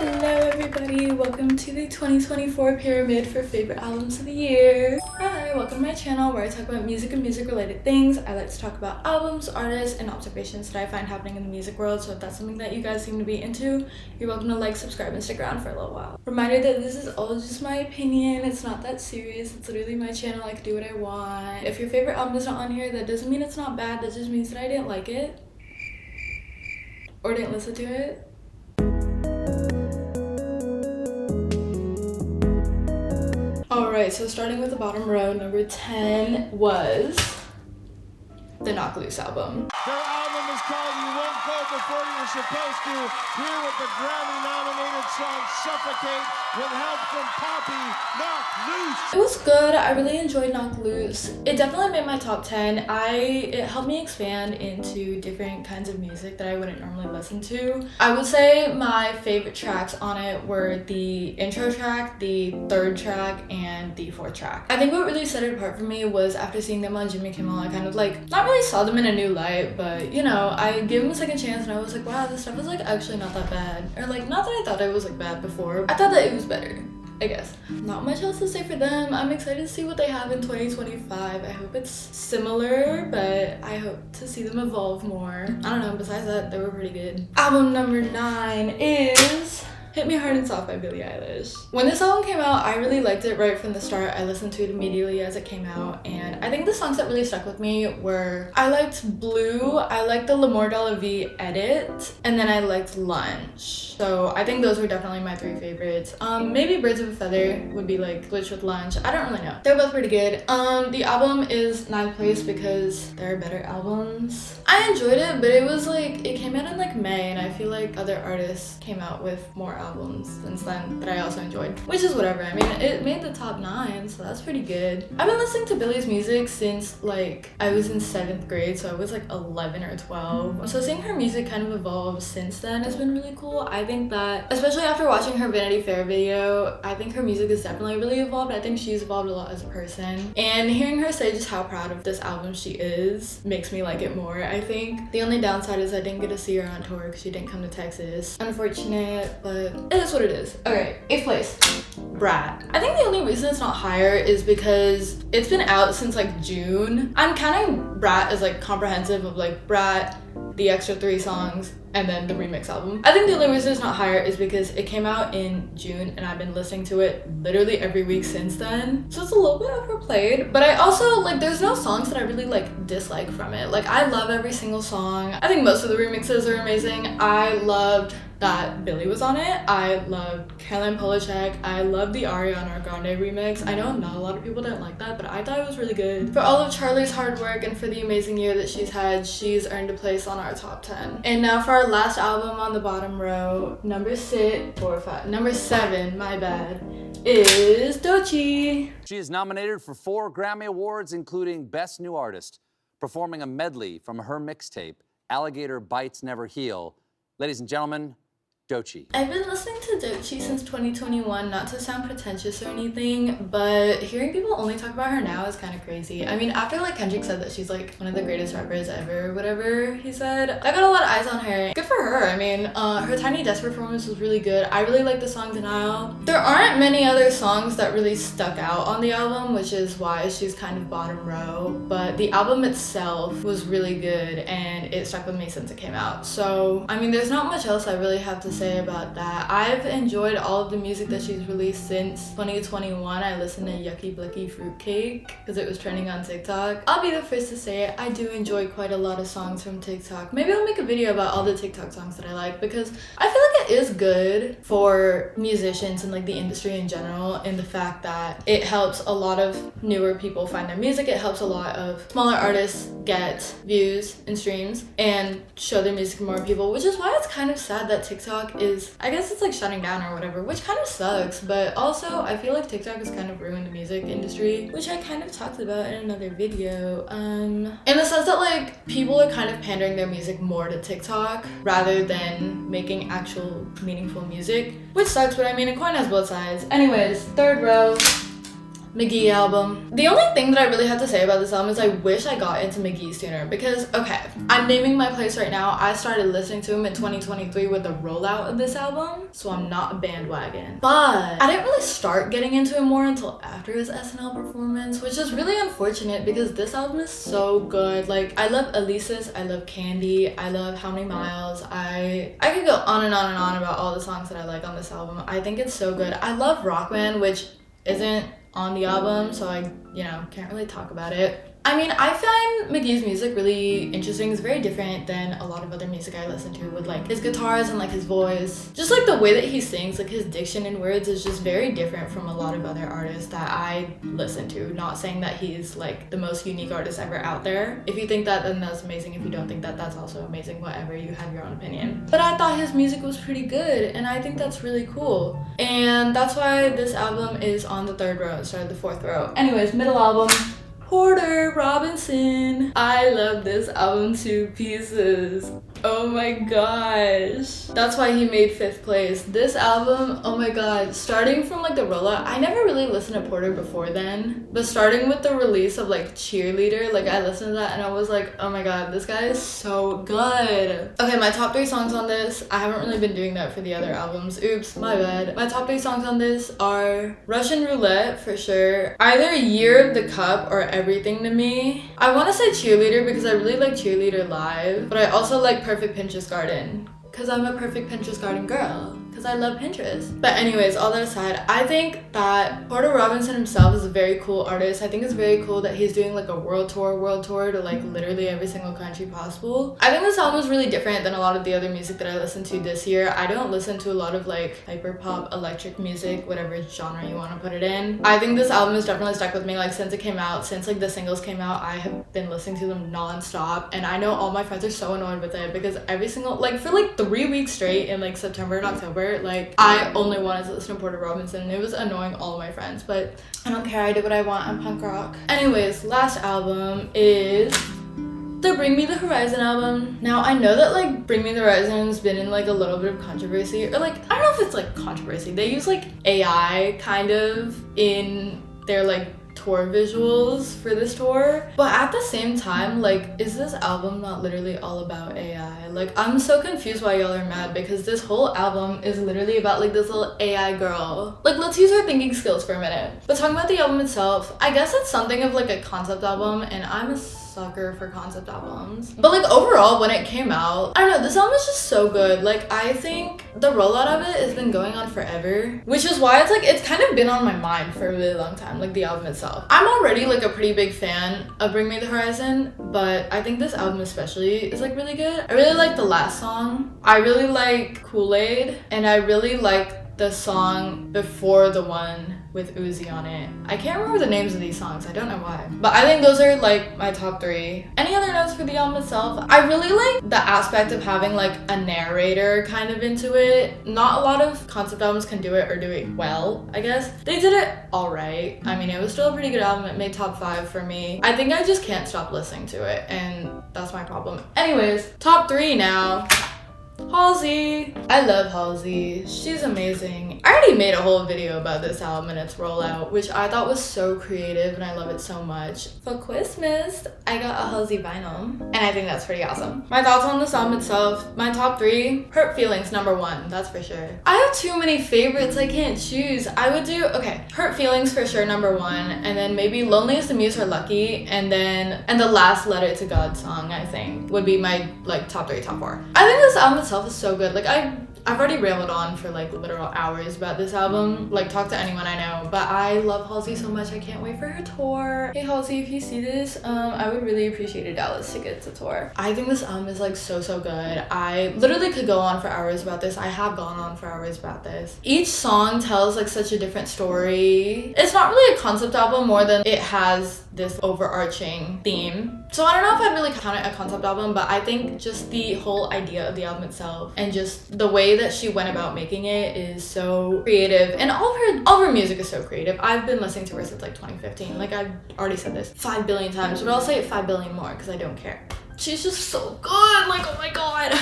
Hello everybody, welcome to the 2024 pyramid for favorite albums of the year. Hi, welcome to my channel where I talk about music and music related things. I like to talk about albums, artists, and observations that I find happening in the music world. So if that's something that you guys seem to be into, you're welcome to like, subscribe, and stick around for a little while. Reminder that this is all just my opinion, it's not that serious, it's literally my channel, I can do what I want. If your favorite album is not on here, that doesn't mean it's not bad, that just means that I didn't like it or didn't listen to it. Alright, so starting with the bottom row, number 10 was the Knocked Loose album. Their album is called You Won't Go Before You're Supposed To. Here with the Grammy-nominated song Suffocate with help from Poppy, Knocked Loose. It was good. I really enjoyed Knocked Loose. It definitely made my top 10. It helped me expand into different kinds of music that I wouldn't normally listen to. I would say my favorite tracks on it were the intro track, the third track, and the fourth track. I think what really set it apart for me was after seeing them on Jimmy Kimmel, I kind of like, not really saw them in a new light, but you know, I gave them a second chance and I was like, wow, this stuff is like actually not that bad. Or like, not that I thought it was like bad before. I thought that it was better, I guess. Not much else to say for them. I'm excited to see what they have in 2025. I hope it's similar, but I hope to see them evolve more. I don't know, besides that, they were pretty good. Album number 9 is Hit Me Hard and Soft by Billie Eilish. When this album came out, I really liked it right from the start. I listened to it immediately as it came out, and I think the songs that really stuck with me were, I liked Blue, I liked the L'Amour de la Vie edit, and then I liked Lunch. So I think those were definitely my 3 favorites. Maybe Birds of a Feather would be like glitch with Lunch. I don't really know. They're both pretty good. The album is 9th place because there are better albums. I enjoyed it, but it was like, it came out in like May, and I feel like other artists came out with more albums since then that I also enjoyed, which is whatever. I mean, it made the top 9, so that's pretty good. I've been listening to Billie's music since like I was in 7th grade, so I was like 11 or 12. So seeing her music kind of evolve since then has been really cool. I think that, especially after watching her Vanity Fair video, I think her music has definitely really evolved. I think she's evolved a lot as a person, and hearing her say just how proud of this album she is makes me like it more. I think the only downside is I didn't get to see her on tour because she didn't come to Texas. Unfortunate, but it is what it is. Okay, 8th place, Brat. I think the only reason it's not higher is because it's been out since like June. I'm counting Brat as like comprehensive of like Brat, the extra 3 songs, and then the remix album. I think the only reason it's not higher is because it came out in June and I've been listening to it literally every week since then. So it's a little bit overplayed, but I also like, there's no songs that I really like dislike from it. Like, I love every single song. I think most of the remixes are amazing. I loved that Billie was on it. I loved Caroline Polachek. I loved the Ariana Grande remix. I know not a lot of people didn't like that, but I thought it was really good. For all of Charli's hard work and for the amazing year that she's had, she's earned a place on our top 10. And now for our last album on the bottom row, number 7, my bad, is Doechii. She is nominated for 4 Grammy Awards, including Best New Artist, performing a medley from her mixtape, Alligator Bites Never Heal. Ladies and gentlemen, Doechii. I've been listening to Doechii since 2021, not to sound pretentious or anything, but hearing people only talk about her now is kind of crazy. I mean, after like Kendrick said that she's like one of the greatest rappers ever, whatever he said, I got a lot of eyes on her. Good for her. I mean, her Tiny Desk performance was really good. I really like the song Denial. There aren't many other songs that really stuck out on the album, which is why she's kind of bottom row, but the album itself was really good and it stuck with me since it came out. So, I mean, there's not much else I really have to say about that. I've enjoyed all of the music that she's released since 2021. I listened to Yucky Blicky Fruitcake because it was trending on TikTok. I'll be the first to say it, I do enjoy quite a lot of songs from TikTok. Maybe I'll make a video about all the TikTok songs that I like because I feel like it is good for musicians and like the industry in general, in the fact that it helps a lot of newer people find their music. It helps a lot of smaller artists get views and streams and show their music to more people, which is why it's kind of sad that TikTok is, I guess it's like shutting down or whatever, which kind of sucks, but also I feel like TikTok has kind of ruined the music industry, which I kind of talked about in another video, in the sense that like people are kind of pandering their music more to TikTok rather than making actual meaningful music, which sucks, but I mean, a coin has both sides. Anyways, 3rd row, McGee album. The only thing that I really have to say about this album is I wish I got into McGee sooner because, okay, I'm naming my place right now. I started listening to him in 2023 with the rollout of this album, so I'm not a bandwagon. But I didn't really start getting into him more until after his SNL performance, which is really unfortunate because this album is so good. Like, I love Elisa's, I love Candy, I love How Many Miles. I could go on and on and on about all the songs that I like on this album. I think it's so good. I love Rockman, which isn't on the album, so I, can't really talk about it. I mean, I find McGee's music really interesting. It's very different than a lot of other music I listen to with like his guitars and like his voice. Just like the way that he sings, like his diction and words is just very different from a lot of other artists that I listen to. Not saying that he's like the most unique artist ever out there. If you think that, then that's amazing. If you don't think that, that's also amazing. Whatever, you have your own opinion. But I thought his music was pretty good, and I think that's really cool. And that's why this album is on the 3rd row instead of the 4th row. Anyways, middle album. Porter Robinson. I love this album to pieces. Oh my gosh. That's why he made 5th place. This album, oh my god, starting from like the rollout, I never really listened to Porter before then, but starting with the release of like Cheerleader, like I listened to that and I was like, oh my god, this guy is so good. Okay, my top 3 songs on this, I haven't really been doing that for the other albums. Oops, my bad. My top 3 songs on this are Russian Roulette for sure, either Year of the Cup or Everything to Me. I want to say Cheerleader because I really like Cheerleader live, but I also like Perfect Pinterest Garden because I'm a perfect Pinterest Garden girl. Because I love Pinterest. But anyways, all that aside, I think that Porter Robinson himself is a very cool artist. I think it's very cool that he's doing like a world tour to like literally every single country possible. I think this album is really different than a lot of the other music that I listened to this year. I don't listen to a lot of like hyper pop, electric music, whatever genre you want to put it in. I think this album has definitely stuck with me like since it came out, since like the singles came out, I have been listening to them non-stop, and I know all my friends are so annoyed with it because every single, like for like 3 weeks straight in like September and October, like I only wanted to listen to Porter Robinson and it was annoying all of my friends, but I don't care, I do what I want, I'm punk rock. Anyways, last album is the Bring Me the Horizon album. Now I know that like Bring Me the Horizon's been in like a little bit of controversy, or like I don't know if it's like controversy. They use like AI kind of in their like tour visuals for this tour, but at the same time, like, is this album not literally all about AI? Like, I'm so confused why y'all are mad because this whole album is literally about like this little AI girl. Like, let's use her thinking skills for a minute. But talking about the album itself, I guess it's something of like a concept album, and I'm a sucker for concept albums. But like overall, when it came out, I don't know, this album is just so good. Like, I think the rollout of it has been going on forever, which is why it's like it's kind of been on my mind for a really long time, like the album itself. I'm already like a pretty big fan of Bring Me the Horizon, but I think this album especially is like really good. I really like the last song. I really like Kool-Aid, and I really like the song before the one with Uzi on it. I can't remember the names of these songs, I don't know why. But I think those are like my top 3. Any other notes for the album itself? I really like the aspect of having like a narrator kind of into it. Not a lot of concept albums can do it or do it well, I guess. They did it alright. I mean, it was still a pretty good album. It made top 5 for me. I think I just can't stop listening to it, and that's my problem. Anyways, top 3 now. Halsey. I love Halsey. She's amazing. I already made a whole video about this album and its rollout, which I thought was so creative and I love it so much. For Christmas, I got a Halsey vinyl, and I think that's pretty awesome. My thoughts on this album itself, my top 3, Hurt Feelings #1, that's for sure. I have too many favorites, I can't choose. I would do, okay, Hurt Feelings for sure #1, and then maybe Lonely as the Muse or Lucky, and the last Letter to God song, I think, would be my like top 3, top 4. I think this album itself is so good. Like I've already rambled on for like literal hours about this album, like talk to anyone I know, but I love Halsey so much. I can't wait for her tour. Hey Halsey, if you see this, I would really appreciate a Dallas ticket to tour. I think this album is like so good. I literally could go on for hours about this. I have gone on for hours about this. Each song tells like such a different story. It's not really a concept album more than it has this overarching theme. So I don't know if I'd really count it a concept album, but I think just the whole idea of the album itself and just the way that she went about making it is so creative, and all of her music is so creative. I've been listening to her since like 2015. Like I've already said this 5 billion times, but I'll say it 5 billion more because I don't care. She's just so good, like, oh my god.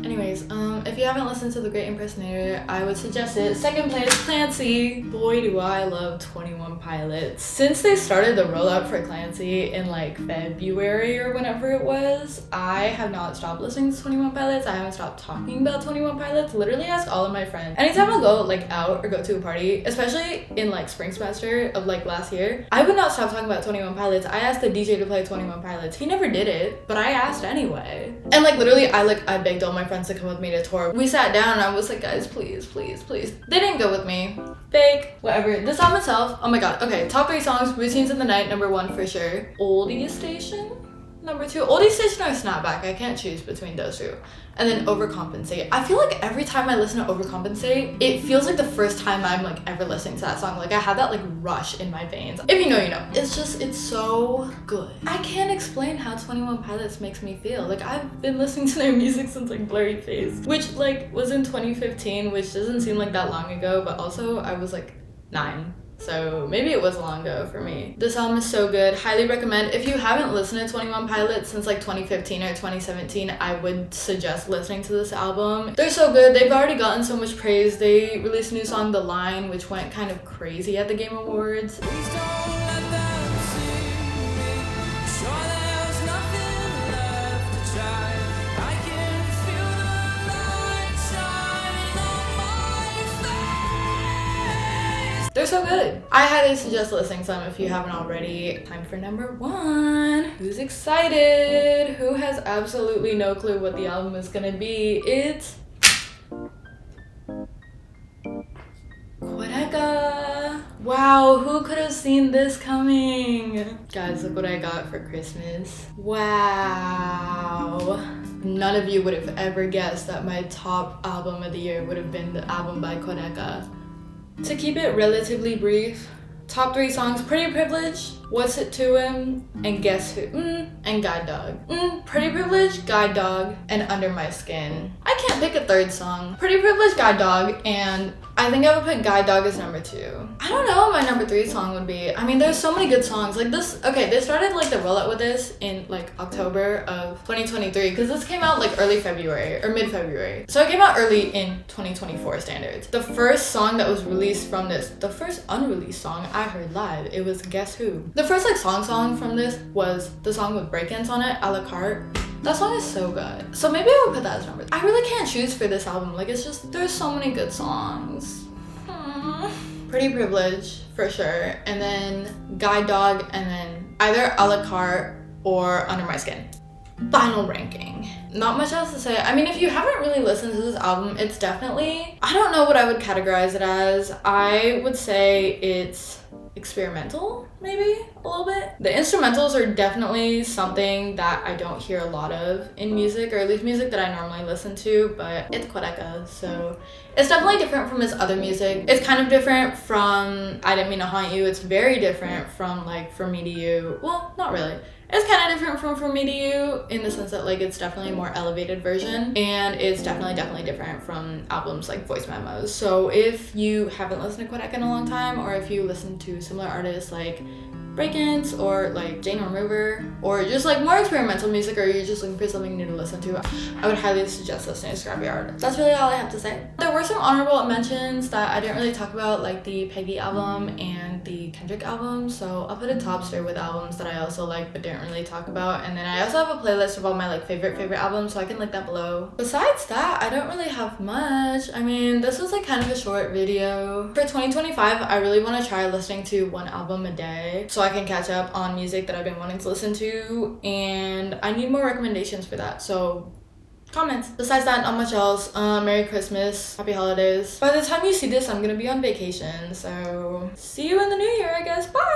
Anyways, if you haven't listened to The Great Impersonator, I would suggest it. Second place, Clancy. Boy, do I love 21 Pilots. Since they started the rollout for Clancy in like February or whenever it was, I have not stopped listening to 21 Pilots. I haven't stopped talking about 21 Pilots. Literally ask all of my friends. Anytime I go like out or go to a party, especially in like spring semester of like last year, I would not stop talking about 21 Pilots. I asked the DJ to play 21 Pilots. He never did it, but I asked anyway. And like literally I begged all my friends to come with me to tour. We sat down and I was like, guys, please, please, please. They didn't go with me. Fake, whatever. This album itself, oh my god. Okay, top 3 songs, Routines in the Night, number 1 for sure. Oldie Station, number 2. Oldie Station or Snapback, I can't choose between those two. And then Overcompensate. I feel like every time I listen to Overcompensate, it feels like the first time I'm like ever listening to that song. Like I have that like rush in my veins. If you know, you know. It's just, it's so good. I can't explain how 21 Pilots makes me feel. Like I've been listening to their music since like Blurry Face, which like was in 2015, which doesn't seem like that long ago, but also I was like 9. So maybe it was long ago for me. This album is so good. Highly recommend. If you haven't listened to 21 Pilots since like 2015 or 2017, I would suggest listening to this album. They're so good. They've already gotten so much praise. They released a new song, The Line, which went kind of crazy at the Game Awards. They're so good. I highly suggest listening to them if you haven't already. Time for number 1. Who's excited? Who has absolutely no clue what the album is gonna be? It's Quadeca. Wow, who could have seen this coming? Guys, look what I got for Christmas. Wow. None of you would have ever guessed that my top album of the year would have been the album by Quadeca. To keep it relatively brief, top 3 songs, Pretty Privilege, What's It to Him, and Guess Who, and Guide Dog. Pretty Privilege, Guide Dog, and Under My Skin. I can't pick a third song. Pretty Privilege, Guide Dog, and I think I would put Guide Dog as number 2. I don't know what my number 3 song would be. I mean, there's so many good songs. Like this, okay, they started like the rollout with this in like October of 2023, because this came out like early February or mid-February. So it came out early in 2024 standards. The first song that was released from this, the first unreleased song I heard live, it was Guess Who. The first like song from this was the song with break-ins on it, A La Carte. That song is so good. So maybe I would put that as number 3. I really can't choose for this album. Like it's just, there's so many good songs. Pretty Privilege for sure, and then Guide Dog, and then either A La Carte or Under My Skin. Final ranking. Not much else to say. I mean, if you haven't really listened to this album, it's definitely, I don't know what I would categorize it as. I would say it's experimental, maybe a little bit. The instrumentals are definitely something that I don't hear a lot of in music, or at least music that I normally listen to, but it's Quadeca, so it's definitely different from his other music. It's kind of different from I Didn't Mean to Haunt You. It's very different from like From Me to You. Well, not really. It's kind of different from Me to You in the sense that like it's definitely a more elevated version, and it's definitely different from albums like Voice Memos. So if you haven't listened to Quadeca in a long time, or if you listen to similar artists like Break-Ins or like Jane Remover, or just like more experimental music, or you're just looking for something new to listen to, I would highly suggest listening to Scrapyard. That's really all I have to say. There were some honorable mentions that I didn't really talk about, like the Peggy album and the Kendrick album, so I'll put a top tier with albums that I also like but didn't really talk about, and then I also have a playlist of all my like favorite albums, so I can link that below. Besides that, I don't really have much. I mean, this was like kind of a short video. For 2025, I really want to try listening to 1 album a day, so I can catch up on music that I've been wanting to listen to, and I need more recommendations for that, so comments. Besides that, not much else. Merry Christmas, Happy Holidays. By the time you see this, I'm gonna be on vacation, so see you in the new year, I guess. Bye!